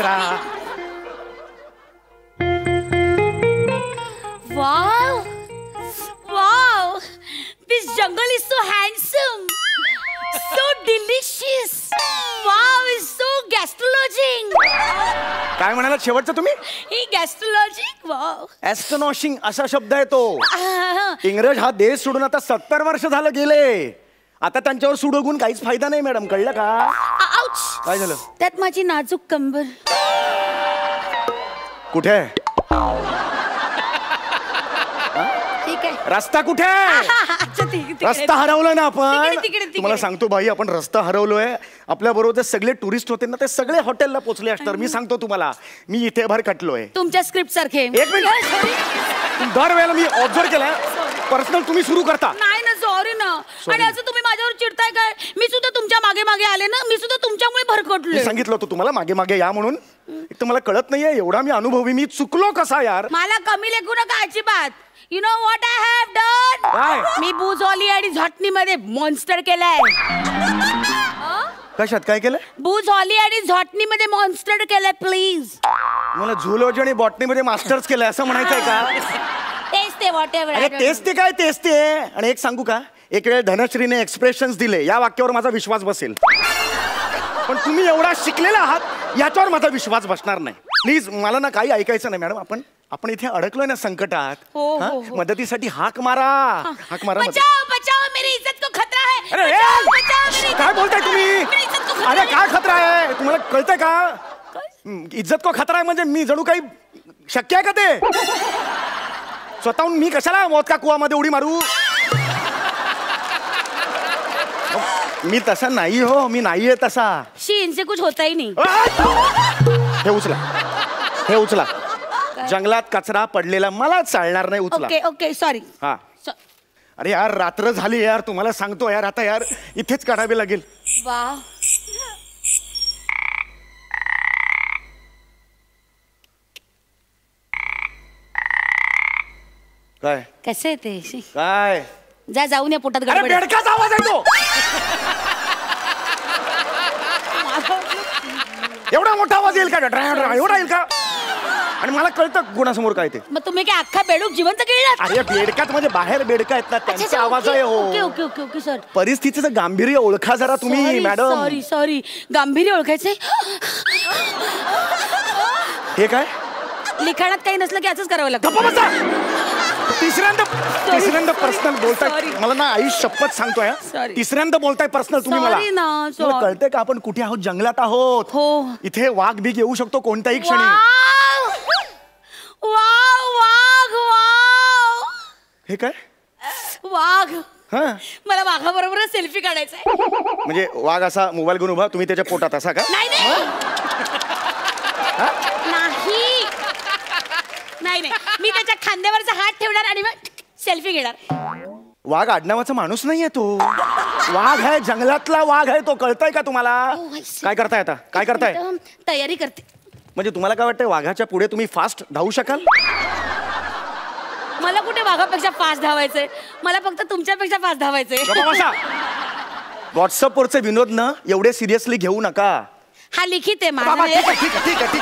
जरा. Wow! Wow! This jungle is so handsome, so delicious. Wow! It's so gastrologic. काय म्हणाला शेवटचं तुम्ही? ही gastrologic. Wow! ऍस्ट्रोनॉशिंग असा शब्द आहे तो. इंग्रज हा देश सोडून आता 70 वर्ष झालं गेले. आता त्यांच्यावर सुडोगून काहीच फायदा नाही मॅडम, कळलं का? Ouch! काय झालं? त्यात माझी नाजूक कंबर. कुठे आहे? ठीक आहे. रस्ता कुठे आहे? रस्ता हरवला ना आपण. तुम्हाला सांगतो बाई, आपण रस्ता हरवलोय. आपल्या बरोबर सगळे टुरिस्ट होते ना, ते सगळे हॉटेलला पोहोचले असतात. मी सांगतो तुम्हाला, मी इथे भरकटलोय. तुमच्या स्क्रिप्ट सारखे. एक मिनिट, दरवेळेला मी ऑब्झर्व केलाय पर्सनल तुम्ही सुरू करता. नाही ना, सॉरी ना. आणि असं तुम्ही माझ्यावर चिडताय काय? मी सुद्धा तुमच्या मागे मागे आले ना, मी सुद्धा तुमच्यामुळे भरकटलोय. सांगितलं होतं तुम्हाला मागे मागे या म्हणून. एक तर मला कळत नाहीये, एवढा मी अनुभवी, मी चुकलो कसा यार? मला कमी लेखू नका अजिबात. You know what I have done? काय? मी बुझॉली आणि झॉटणीमध्ये मॉन्स्टर केलाय. कशात काय केलं? बुझॉली आणि झॉटणीमध्ये मॉन्स्टर केलाय. प्लीज. मला झुलॉजी आणि बॉटनीमध्ये मास्टर्स केलंय असं म्हणायचंय का? तेच ते व्हॉटएव्हर. अरे तेच ते काय, तेच ते. आणि एक सांगू का, एक वेळ धनश्रीने एक्सप्रेशन्स दिले, या वाक्यावर माझा विश्वास बसेल. पण तुम्ही एवढा शिकलेला आहात, याच्यावर माझा विश्वास बसणार नाही. प्लीज, मला ना काही ऐकायचं नाही मॅडम. आपण इथे अडकलोय ना संकटात. मदतीसाठी हाक मारा, हाक मारा. बचाओ बचाओ, मेरी इज्जत को खतरा है. अरे काय बोलताय तुम्ही? अरे काय खतरा आहे? तुम्हाला कळतंय का? इज्जत को खतरा आहे म्हणजे मी जणू काही शक्य आहे का ते? स्वतःहून मी कशाला मौत का कुवामध्ये उडी मारू? मी तसा नाही हो, मी नाहीये तसा. शी, इनसे कुछ होता ही नहीं. हे उचला, हे उचला. जंगलात कचरा पडलेला मला चालणार नाही, उचला. Okay okay, sorry. हा. अरे यार, रात्र झाली यार, तुम्हाला सांगतो यार, आता यार इथेच काढावे लागेल. वाह. काय कसे ते? काय? जा, जाऊन या, पोटात गडबड. बेडकाचा आवाज येतो. एवढा मोठा आवाज येईल का? एवढा येईल का? आणि मला कळतं गुणासमोर काय ते. मग तुम्ही काय अख्खा बेडूक जिवंत केलेला? अरे बेडकात म्हणजे बाहेर बेडका आहेत ना, त्यांचा आवाज आहे. हो, okay okay okay okay sir. परिस्थितीचं गांभीर्य ओळखा जरा तुम्ही मॅडम. सॉरी सॉरी, गांभीर्य ओळखायचे. हे काय? लिखाणात काही नसलं की असंच करावं लागतं. तिसऱ्यांदा पर्सनल बोलताय. मला ना आई शपथ सांगतोय, तिसऱ्यांदा बोलताय पर्सनल तुम्ही. मला कळतंय का आपण कुठे आहोत? जंगलात आहोत. हो. इथे वाघ बीग येऊ शकतो कोणत्याही क्षणी. हे काय? वाघ. हा, मला वाघाबरोबर सेल्फी काढायचा आहे. म्हणजे वाघ असा मोबाईल घेऊन उभा, तुम्ही त्याच्या पोटात असा का? नाही नाही नाही नाही, मी त्याच्या खांद्यावरचा हात ठेवणार आणि मग सेल्फी घेणार. वाघ आडनावाचा माणूस नाहीये तो. वाघ आहे, जंगलातला वाघ आहे तो. कळतंय का तुम्हाला? काय करताय आता? काय करताय? तयारी करते. म्हणजे तुम्हाला काय वाटतंय, वाघाच्या पुढे तुम्ही फास्ट धावू शकाल? मला कुठे वाघापेक्षा फास्ट धावायचंय, मला फक्त तुमच्यापेक्षा फास्ट धावायचंय. व्हॉट्सअपवरचे विनोद ना एवढे सिरियसली घेऊ नका. हा लिखित आहे माझा. ठीक आहे,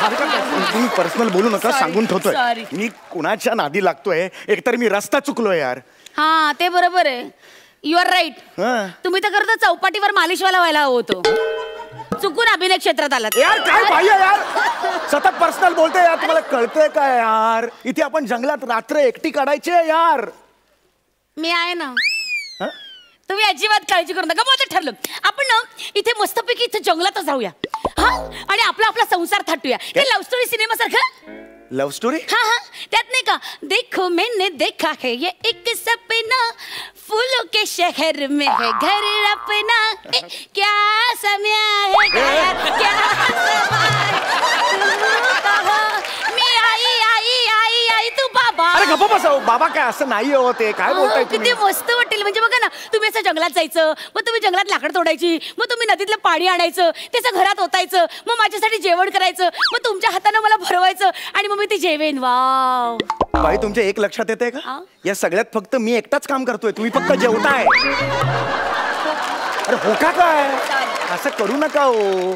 हरकत नाही. तुम्ही पर्सनल बोलू नका, सांगून ठेवतोय. मी कुणाच्या नादी लागतोय? एकतर मी रस्ता चुकलोय यार. हा, ते बरोबर आहे. You are right. तुम्ही तर करता चौपाटीवर मालिशवाला व्हायला हवं होतं. चुकून अभिनय क्षेत्रात आलात. यार काय पाहिजे यार, सतत पर्सनल बोलते यार. तुम्हाला कळतंय काय यार? इथे आपण जंगलात रात्र एकटी काढायची यार. मी आहे ना, तुम्ही अजिबात काळजी करू नका. मग ठरलं आपण ना इथे मस्तपैकी इथे जंगलातच राहूया. हा, आणि आपला आपला संसार थाटूया. हे लव्ह स्टोरी सिनेमा सारखं. लव स्टोरी? हाँ हाँ, त्यात नहीं का, देखो मैंने देखा है ये एक सपना, फूलों के शहर में है घर अपना, क्या समय है क्या मी आई आई आई आई तू बाबा. अरे गप्प बसा बाबा, काय असं नाही होते. काय बोलताय तुम्ही? किती मस्त वाटेल. म्हणजे बघा ना, तुम्ही असं जंगलात जायचं, मग तुम्ही जंगलात लाकड तोडायची, मग तुम्ही नदीतलं पाणी आणायचं, त्याचं घरात ओतायचं, मग माझ्यासाठी जेवण करायचं, मग तुमच्या हाताने मला भरवायचं आणि मग मी ते जेवेन. वाव बाई, तुमच्या एक लक्षात येते का? या सगळ्यात फक्त मी एकटाच काम करतोय, तुम्ही फक्त जेवताय. अरे हो का? काय असं करू नका हो.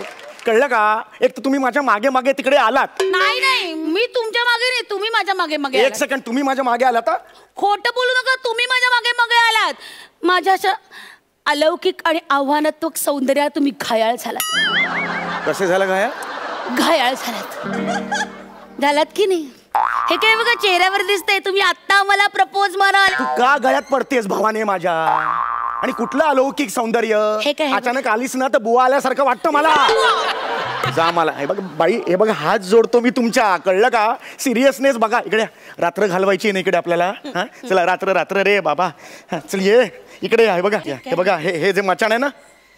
कळलं का? एक तर तुम्ही माझ्या मागे मागे तिकडे आलात. नाही नाही, मी तुमच्या मागे नाही, तुम्ही माझ्या मागे मागे एक आलात. सेकंड, तुम्ही माझ्या मागे आलात. खोटं बोलू नका, तुम्ही माझ्या मागे मागे आलात. माझ्या अशा अलौकिक आणि आव्हानात्मक सौंदर्यात तुम्ही घायाळ झालात. कसे झालं काय? घायाळ झालात की नाही? हे काय बघा चेहऱ्यावर दिसतंय, तुम्ही आता मला प्रपोज माराल. तू का गळ्यात पडतेस भावाने माझ्या? आणि कुठलं अलौकिक सौंदर्य? हे काय? अचानक आलीस ना तर बुवा आल्यासारखं वाटतं मला. जा मला. हे बघ बाई, हे बघ हात जोडतो मी तुमच्या, कळलं का? सिरियसनेस बघा इकडे. रात्र घालवायची ना इकडे आपल्याला. हा चला, रात्र रात्र रे बाबा. हा, चल ये इकडे. हे बघा, हे बघा, हे जे मचाण आहे ना,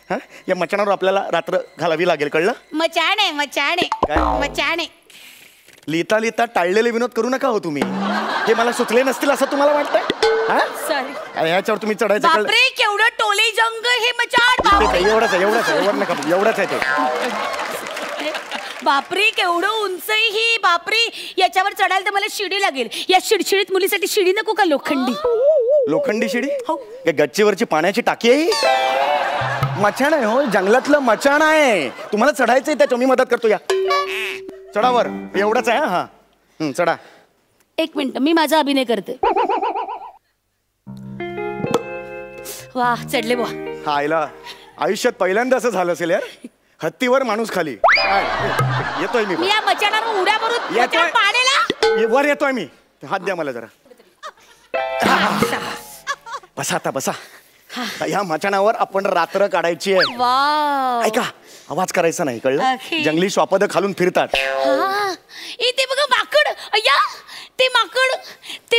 हा या मचाणावर आपल्याला रात्र घालावी लागेल, कळलं? मचाणे मचाणे काय? मचाणे. लिहिता लिहिता टाळलेले विनोद करू नका हो तुम्ही. हे मला सुचले नसतील असं तुम्हाला वाटतंय? हा सॉरी. ह्याच्यावर तुम्ही चढायचं, कळलं? बापरे केवढं टोले जंग हे मचाण. बापरे एवढंच आहे, एवढंच आहे, एवढं नका बोलू, एवढंच आहे ते. बापरे केवढं उंच आहे ही. बापरे याच्यावर चढायला तर मला शिडी लागेल. या शिडशिडीत मुलीसाठी शिडी नको का लोखंडी? लोखंडी शिडी? हो. काय गच्चीवरची पाण्याची टाकी आहे ही? मचाण आहे हो, जंगलातलं मचाण आहे. तुम्हाला चढायचंय त्याच्या, मी मदत करतो. या चढावर, एवढंच आहे. हा चढा. एक मिनिट, मी माझा अभिनय करते. वा चढले बुवा. हा आईला आयुष्यात पहिल्यांदा असं झालं असेल यार. हत्तीवर माणूस खाली. येतोय मी. मी या मचाणावर उड्या मारून येतोय. मचाण पाडेला. वर येतोय मी. हात द्या मला जरा. बसा आता, बसा. या मचाणावर आपण रात्र काढायची आहे. वा ऐका, आवाज करायचा नाही, कळलं? Okay. जंगली श्वापद खालून फिरतात. हा इथे बघा माकड. अय्या ते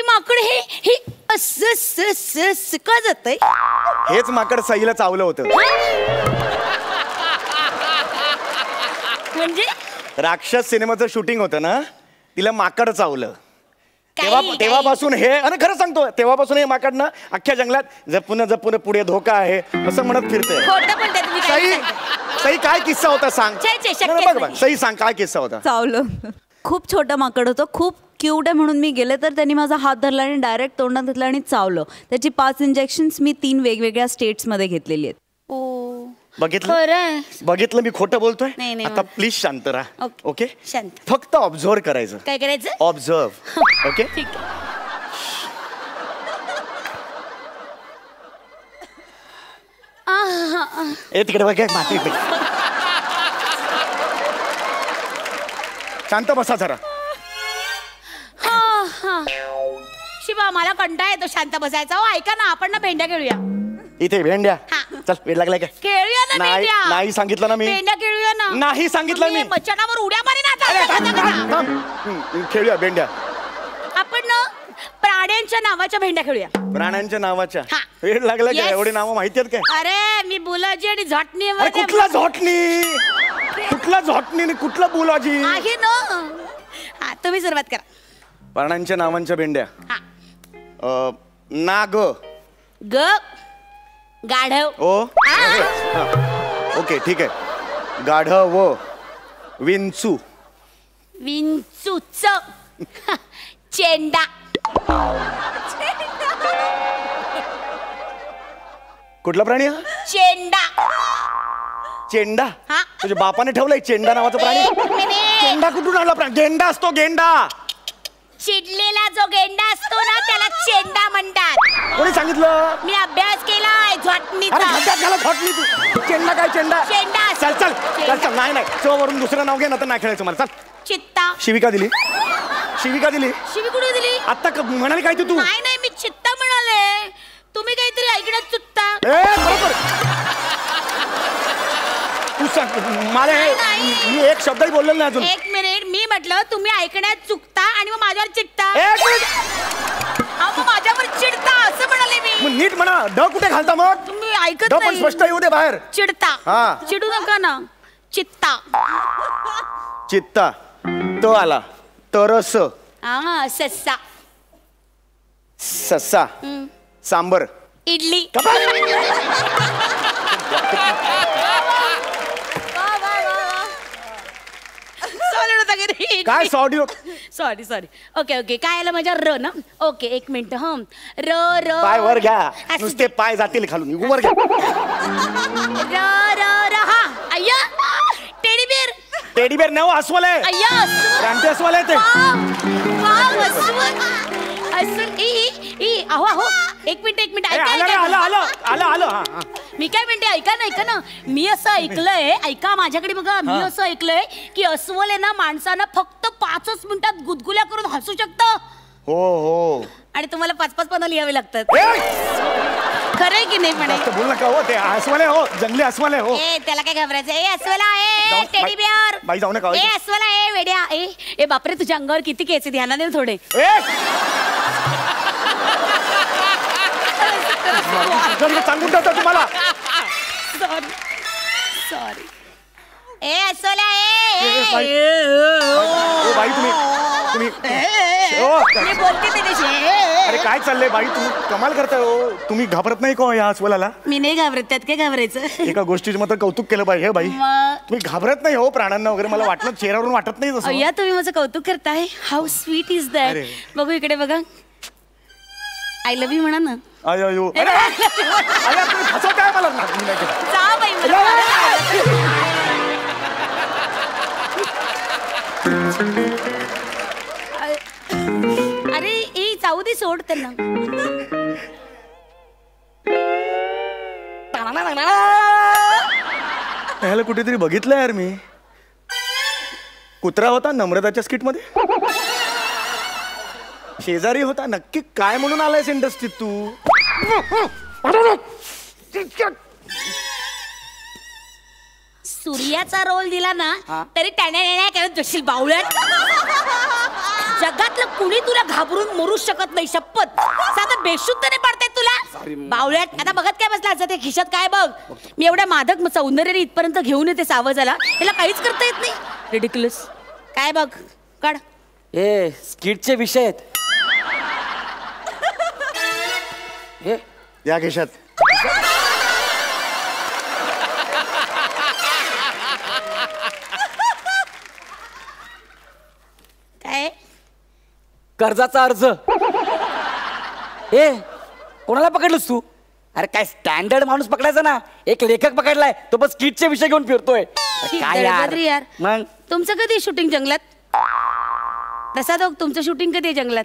माकड हे असं का जातंय? हेच माकड सईला चावलं होतं. म्हणजे राक्षस सिनेमाचं शूटिंग होतं ना, तिला माकड चावलं. काही- तेव्हापासून हे, आणि खरं सांगतो, तेव्हापासून हे माकड ना अख्ख्या जंगलात जपून जपून पुढे धोका आहे असं म्हणत फिरते. खोटं बोलताय तुम्ही. काही सई, सांगताय. सई काय किस्सा होता सांग. छे, छे, शक्यच नाही, बघ नाही. सई सांग काय किस्सा होता. चावलं. खूप छोटं माकड होतं, खूप क्यूट आहे म्हणून मी गेले तर त्यांनी माझा हात धरला आणि डायरेक्ट तोंडात घेतला आणि चावलं. त्याची 5 इंजेक्शन्स मी 3 वेगवेगळ्या स्टेट्समध्ये घेतलेली आहेत. ओ बघितलं? खरंय. बघितलं मी खोटं बोलतोय? नाही, नाही, आता प्लीज शांत राहा. ओके. ओके, शांत. फक्त ऑब्झर्व करायचं. काय करायचं? ऑब्झर्व. ओके. ठीक आहे. ए तिकडे बघ, माती इकडे. शांत बसा जरा. शिवा मला कंटाळा येतो शांत बसायचा. हो ऐका ना, आपण ना भेंड्या खेळूया. इथे भेंड्या. हा. चल, वेळ लागलाय काय? खेळूया ना नाही, भेंड्या. नाही सांगितलं ना मी. भेंड्या खेळूया ना. नाही सांगितलं मी. मचाणावर उड्या मारी अरे, थांब, ना. थांब, थांब. खेळूया भेंड्या. आपण ना प्राण्यांच्या नावाच्या भेंड्या खेळूया. प्राण्यांच्या नावाच्या. हा. वेळ लागला काय? Yes. एवढी नावं माहिती आहेत काय? अरे मी बुलाजी आणि झटणी अरे कुठला झोटणी, कुठला झोटणी आणि कुठला बुलाजी? आहे ना. हा तुम्ही सुरुवात करा. प्राण्यांच्या नावांच्या भेंड्या. हा. नाग. ग गाढव. ओ आ. ओके ठीक आहे. गाढव. विंचू. विंचूच. चेंडा. कुठला प्राणी हा? चेंडा. चेंडा. हा. तुझ्या बापाने ठेवलाय चेंडा नावाचा प्राणी? एक मिनिट. चेंडा कुठून आणला प्राणी? गेंडा असतो, गेंडा. चिडलेला जो गेंडा असतो ना त्याला चेंडा म्हणतात. कोणी सांगितलं? मी अभ्यास केलाय अरे झटणीचा. खड्ड्यात घाला झोटणी तू. चेंडा काय चेंडा? चेंडा. चल चल चल चल. नाही नाही, चो वरून दुसरं नाव घे ना, तर नाही खेळायचं मला. चल. चित्ता. शिविका दिली. शिविका दिली. शिवी कुठे दिली? आता म्हणाली काय तू? नाही नाही, मी चित्ता म्हणाले. तुम्ही काहीतरी ऐकण्यात चुकता. ए बरोबर. तू सांग मला. नाही. मी एक शब्दही बोललेलो नाही अजून. एक मिनिट, मी म्हटलं तुम्ही ऐकण्यात चुकता आणि मग माझ्यावर चिडता. एक मिनिट. हा, मग माझ्यावर चिडता असं म्हणाले मी. मग नीट म्हणा. ड कुठे घालता मग? तुम्ही ऐकत ड पण नाही. स्पष्ट येऊ दे बाहेर. चिडता. हा. चिडू नका ना. चित्ता. चित्ता. तो आला. तरस. हा सस्सा. सस्सा. सांबर. इडली. काय सॉडी? Sorry sorry. Okay okay. काय आलं माझ्या र ना. ओके एक मिनिट. ह र र. पाय वर घ्या. असं. नुसते पाय जातील खालून. वर घ्या. र र र. हा अय्या टेडी बिअर. टेडी बेअर नाही हो, अस्वल आहे. अय्या अस्वल. रानटी अस्वल आहे ते. वाव, अस्वल. अस्वल. अहो अहो, एक मिनिट ए, ऐका आलं रे, ऐका. आलं आलं आलं आलं हा, हा. मी काय म्हणते ऐका ना मी असं ऐकलंय, ऐका माझ्याकडे बघा, मी असं ऐकलंय की अस्वल आहे ना माणसांना फक्त 5 मिनिटात गुदगुल्या करून हसू शकतं हो हो. आणि तुम्हाला 5-5 पानं लिहावे लागतात. ए, खरंय की नाही म्हणे? जास्त बोल नका हो, ते अस्वल आहे हो, जंगली अस्वल आहे हो. ए त्याला काय घाबरायचं? ए अस्वल आहे, जाऊ- टेडी बिअर. बाई जाऊ नका. ए अस्वल आहे वेड्या. ए बापरे, तुझ्या अंगावर किती केस आहेत, ध्यानाने थोडे. ए! सांगून टाकतो तुम्हाला. सॉरी. ए अस्वल आहे. ए, बाई तुम्ही ओ, मी बोलते त्याच्याशी. अरे काय चाललंय बाई, तुम्ही कमाल करताय हो. तुम्ही घाबरत नाही का या अस्वलाला? मी नाही घाबरत, त्यात काय घाबरायचं? एका गोष्टीचं मात्र कौतुक केलं बाई. हे बाई मग तुम्ही घाबरत नाही हो प्राण्यांना वगैरे. मला वाटलं चेहऱ्यावरून वाटत नाही तसं. अय्या तुम्ही माझं कौतुक करताय. How sweet is that. अरे. बघू इकडे बघा. आय लव्ह यू म्हणा ना. अयो अयो. अरे, अरे, तुम्ही फसवताय मला. मी नाही केलं. जा बाई मला. अरे ए जाऊ दे, सोड त्यांना. ह्याला कुठेतरी बघितलं यार मी. कुत्रा होता नम्रताच्या स्किट मध्ये, शेजारी होता. नक्की काय म्हणून आलायस इंडस्ट्रीत तू? सूर्याचा रोल दिला ना तरी त्याने करत जशील बावळ्यात. जगातलं कुणी तुला घाबरून मरू शकत नाही, शपथ. साधं बेशुद्ध नाही पडताय तुला बावळ्यात. आता बघत काय बसला आज ते खिशात काय बघ. मी एवढ्या मादक सौंदर्याने इथपर्यंत घेऊन येते सावजाला, त्याला काहीच करता येत नाही. रिडिक्युलस. काय बघ, काढ. ए स्किटचे विषय आहेत हे. या खिशात. काय कर्जाचा अर्ज. ए कोणाला पकडलंस तू? अरे काय स्टँडर्ड माणूस पकडायचा ना. एक लेखक पकडलाय, तो बस स्किटचे विषय घेऊन फिरतोय. अरे काय दळबद्री यार. मग तुमचं कधी शूटिंग जंगलात? प्रसाद तुमचं शूटिंग कधी आहे जंगलात?